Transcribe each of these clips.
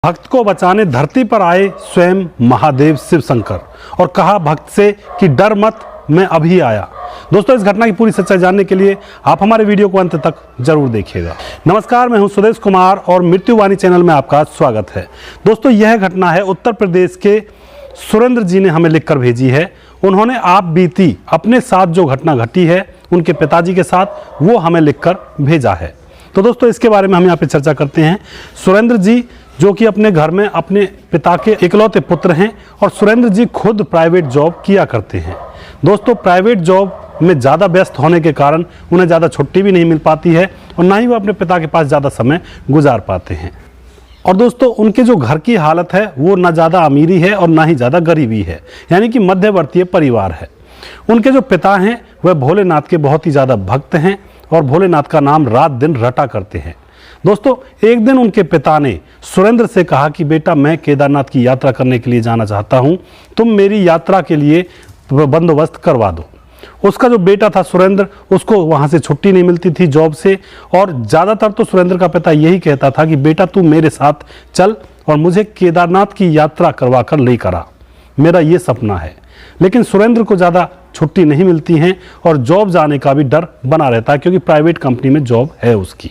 भक्त को बचाने धरती पर आए स्वयं महादेव शिव शंकर और कहा भक्त से कि डर मत, मैं अभी आया। दोस्तों, इस घटना की पूरी सच्चाई जानने के लिए आप हमारे वीडियो को अंत तक जरूर देखिएगा। नमस्कार, मैं हूं सुदेश कुमार और मृत्युवाणी चैनल में आपका स्वागत है। दोस्तों, यह घटना है उत्तर प्रदेश के सुरेंद्र जी ने हमें लिखकर भेजी है। उन्होंने आप बीती अपने साथ जो घटना घटी है उनके पिताजी के साथ, वो हमें लिखकर भेजा है। तो दोस्तों, इसके बारे में हम यहाँ पे चर्चा करते हैं। सुरेंद्र जी जो कि अपने घर में अपने पिता के इकलौते पुत्र हैं और सुरेंद्र जी खुद प्राइवेट जॉब किया करते हैं। दोस्तों, प्राइवेट जॉब में ज़्यादा व्यस्त होने के कारण उन्हें ज़्यादा छुट्टी भी नहीं मिल पाती है और ना ही वो अपने पिता के पास ज़्यादा समय गुजार पाते हैं। और दोस्तों, उनके जो घर की हालत है वो ना ज़्यादा अमीरी है और ना ही ज़्यादा गरीबी है, यानी कि मध्यवर्तीय परिवार है। उनके जो पिता हैं वह भोलेनाथ के बहुत ही ज़्यादा भक्त हैं और भोलेनाथ का नाम रात दिन रटा करते हैं। दोस्तों, एक दिन उनके पिता ने सुरेंद्र से कहा कि बेटा, मैं केदारनाथ की यात्रा करने के लिए जाना चाहता हूं, तुम मेरी यात्रा के लिए बंदोबस्त करवा दो। उसका जो बेटा था सुरेंद्र, उसको वहां से छुट्टी नहीं मिलती थी जॉब से, और ज़्यादातर तो सुरेंद्र का पिता यही कहता था कि बेटा तू मेरे साथ चल और मुझे केदारनाथ की यात्रा करवा कर लेकर आ, मेरा ये सपना है। लेकिन सुरेंद्र को ज़्यादा छुट्टी नहीं मिलती हैं और जॉब जाने का भी डर बना रहता है, क्योंकि प्राइवेट कंपनी में जॉब है उसकी।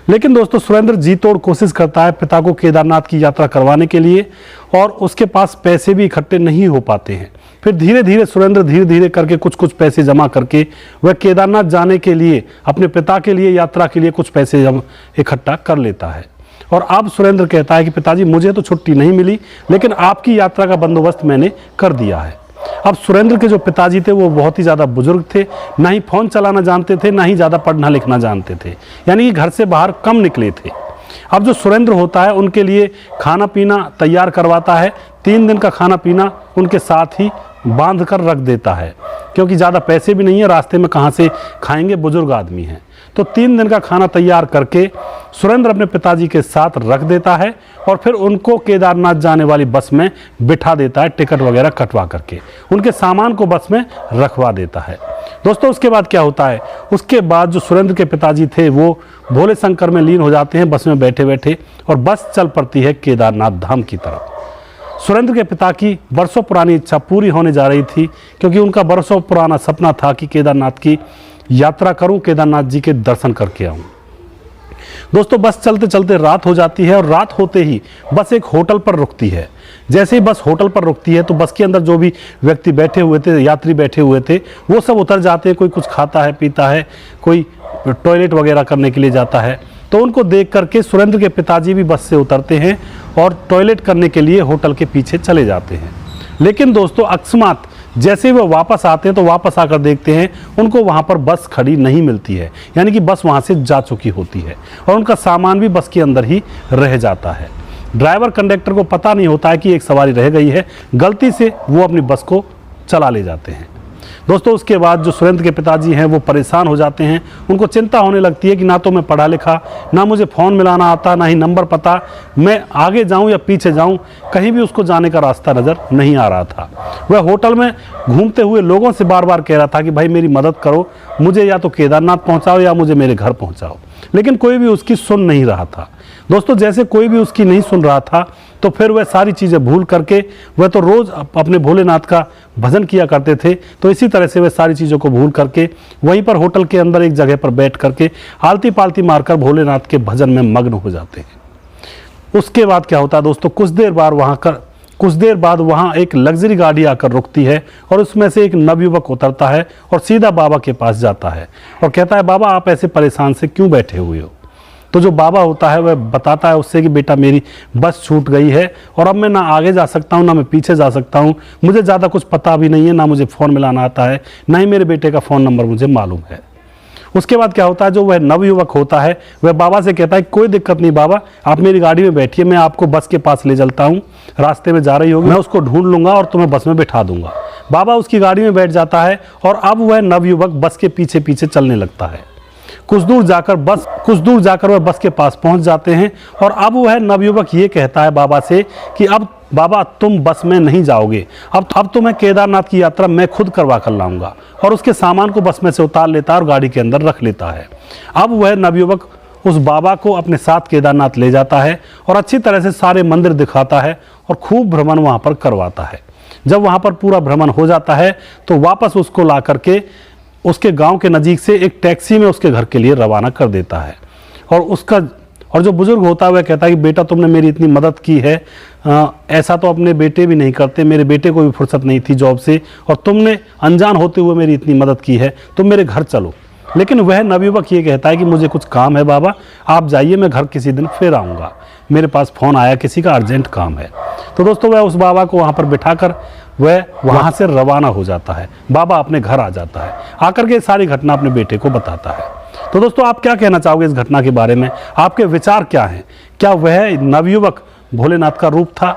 लेकिन दोस्तों, सुरेंद्र जी तोड़ कोशिश करता है पिता को केदारनाथ की यात्रा करवाने के लिए, और उसके पास पैसे भी इकट्ठे नहीं हो पाते हैं। फिर धीरे धीरे सुरेंद्र धीरे धीरे करके कुछ पैसे जमा करके वह केदारनाथ जाने के लिए, अपने पिता के लिए, यात्रा के लिए कुछ पैसे इकट्ठा कर लेता है। और अब सुरेंद्र कहता है कि पिताजी, मुझे तो छुट्टी नहीं मिली, लेकिन आपकी यात्रा का बंदोबस्त मैंने कर दिया है। अब सुरेंद्र के जो पिताजी थे वो बहुत ही ज़्यादा बुजुर्ग थे, ना ही फ़ोन चलाना जानते थे, ना ही ज़्यादा पढ़ना लिखना जानते थे, यानी कि घर से बाहर कम निकले थे। अब जो सुरेंद्र होता है उनके लिए खाना पीना तैयार करवाता है। 3 दिन का खाना पीना उनके साथ ही बांध कर रख देता है, क्योंकि ज़्यादा पैसे भी नहीं है, रास्ते में कहाँ से खाएंगे, बुजुर्ग आदमी हैं। तो 3 दिन का खाना तैयार करके सुरेंद्र अपने पिताजी के साथ रख देता है और फिर उनको केदारनाथ जाने वाली बस में बिठा देता है, टिकट वगैरह कटवा करके उनके सामान को बस में रखवा देता है। दोस्तों, उसके बाद क्या होता है, उसके बाद जो सुरेंद्र के पिताजी थे वो भोले शंकर में लीन हो जाते हैं बस में बैठे बैठे, और बस चल पड़ती है केदारनाथ धाम की तरफ। सुरेंद्र के पिता की बरसों पुरानी इच्छा पूरी होने जा रही थी, क्योंकि उनका बरसों पुराना सपना था कि केदारनाथ की यात्रा करूं, केदारनाथ जी के दर्शन करके आऊं। दोस्तों, बस चलते चलते रात हो जाती है और रात होते ही बस एक होटल पर रुकती है। जैसे ही बस होटल पर रुकती है तो बस के अंदर जो भी व्यक्ति बैठे हुए थे, यात्री बैठे हुए थे, वो सब उतर जाते हैं। कोई कुछ खाता है, पीता है, कोई टॉयलेट वगैरह करने के लिए जाता है। तो उनको देख करके सुरेंद्र के पिताजी भी बस से उतरते हैं और टॉयलेट करने के लिए होटल के पीछे चले जाते हैं। लेकिन दोस्तों, अकस्मात जैसे वो वापस आते हैं तो वापस आकर देखते हैं उनको वहाँ पर बस खड़ी नहीं मिलती है, यानी कि बस वहाँ से जा चुकी होती है और उनका सामान भी बस के अंदर ही रह जाता है। ड्राइवर कंडक्टर को पता नहीं होता है कि एक सवारी रह गई है, गलती से वो अपनी बस को चला ले जाते हैं। दोस्तों, उसके बाद जो सुरेंद्र के पिताजी हैं वो परेशान हो जाते हैं। उनको चिंता होने लगती है कि ना तो मैं पढ़ा लिखा, ना मुझे फ़ोन मिलाना आता, ना ही नंबर पता, मैं आगे जाऊं या पीछे जाऊं, कहीं भी उसको जाने का रास्ता नज़र नहीं आ रहा था। वह होटल में घूमते हुए लोगों से बार बार कह रहा था कि भाई मेरी मदद करो, मुझे या तो केदारनाथ पहुँचाओ या मुझे मेरे घर पहुँचाओ, लेकिन कोई भी उसकी सुन नहीं रहा था। दोस्तों, जैसे कोई भी उसकी नहीं सुन रहा था तो फिर वह सारी चीज़ें भूल करके, वह तो रोज़ अपने भोलेनाथ का भजन किया करते थे, तो इसी तरह से वह सारी चीज़ों को भूल करके वहीं पर होटल के अंदर एक जगह पर बैठ करके आलती पालती मारकर भोलेनाथ के भजन में मग्न हो जाते हैं। उसके बाद क्या होता है दोस्तों, कुछ देर बाद वहाँ एक लग्जरी गाड़ी आकर रुकती है और उसमें से एक नवयुवक उतरता है और सीधा बाबा के पास जाता है और कहता है, बाबा आप ऐसे परेशान से क्यों बैठे हुए हो? तो जो बाबा होता है वह बताता है उससे कि बेटा, मेरी बस छूट गई है और अब मैं ना आगे जा सकता हूँ ना मैं पीछे जा सकता हूँ, मुझे ज़्यादा कुछ पता भी नहीं है, ना मुझे फ़ोन मिलाना आता है, ना ही मेरे बेटे का फ़ोन नंबर मुझे मालूम है। उसके बाद क्या होता है, जो वह नवयुवक होता है वह बाबा से कहता है, कोई दिक्कत नहीं बाबा, आप मेरी गाड़ी में बैठिए, मैं आपको बस के पास ले चलता हूँ, रास्ते में जा रही होगी, मैं उसको ढूंढ लूँगा और तुम्हें बस में बैठा दूंगा। बाबा उसकी गाड़ी में बैठ जाता है और अब वह नवयुवक बस के पीछे पीछे चलने लगता है। कुछ दूर जाकर वह बस के पास पहुंच जाते हैं और अब वह नवयुवक ये कहता है बाबा से कि अब बाबा तुम बस में नहीं जाओगे, अब तो मैं केदारनाथ की यात्रा मैं खुद करवा कर लाऊंगा, और उसके सामान को बस में से उतार लेता है और गाड़ी के अंदर रख लेता है। अब वह नवयुवक उस बाबा को अपने साथ केदारनाथ ले जाता है और अच्छी तरह से सारे मंदिर दिखाता है और खूब भ्रमण वहाँ पर करवाता है। जब वहाँ पर पूरा भ्रमण हो जाता है तो वापस उसको ला करके उसके गांव के नज़दीक से एक टैक्सी में उसके घर के लिए रवाना कर देता है। और जो बुजुर्ग होता है वह कहता है कि बेटा तुमने मेरी इतनी मदद की है, ऐसा तो अपने बेटे भी नहीं करते, मेरे बेटे को भी फुर्सत नहीं थी जॉब से और तुमने अनजान होते हुए मेरी इतनी मदद की है, तुम मेरे घर चलो। लेकिन वह नवयुवक ये कहता है कि मुझे कुछ काम है बाबा, आप जाइए, मैं घर किसी दिन फिर आऊँगा, मेरे पास फ़ोन आया किसी का अर्जेंट काम है। तो दोस्तों वह उस बाबा को वहाँ पर बिठाकर वह वहाँ से रवाना हो जाता है। बाबा अपने घर आ जाता है, आकर के सारी घटना अपने बेटे को बताता है। तो दोस्तों आप क्या कहना चाहोगे इस घटना के बारे में? आपके विचार क्या हैं? क्या वह नवयुवक भोलेनाथ का रूप था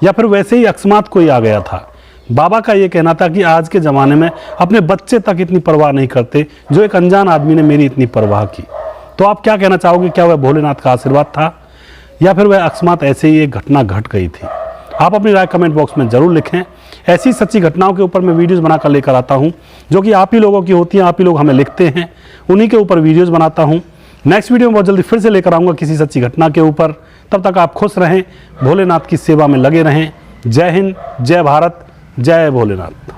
या फिर वैसे ही अकस्मात कोई आ गया था? बाबा का ये कहना था कि आज के ज़माने में अपने बच्चे तक इतनी परवाह नहीं करते जो एक अनजान आदमी ने मेरी इतनी परवाह की। तो आप क्या कहना चाहोगे? क्या वह भोलेनाथ का आशीर्वाद था या फिर वह अकस्मात ऐसे ही एक घटना घट गई थी? आप अपनी राय कमेंट बॉक्स में ज़रूर लिखें। ऐसी सच्ची घटनाओं के ऊपर मैं वीडियोस बनाकर लेकर आता हूं जो कि आप ही लोगों की होती हैं, आप ही लोग हमें लिखते हैं, उन्हीं के ऊपर वीडियोस बनाता हूं। नेक्स्ट वीडियो में बहुत जल्दी फिर से लेकर आऊँगा किसी सच्ची घटना के ऊपर। तब तक आप खुश रहें, भोलेनाथ की सेवा में लगे रहें। जय हिंद, जय भारत, जय भोलेनाथ।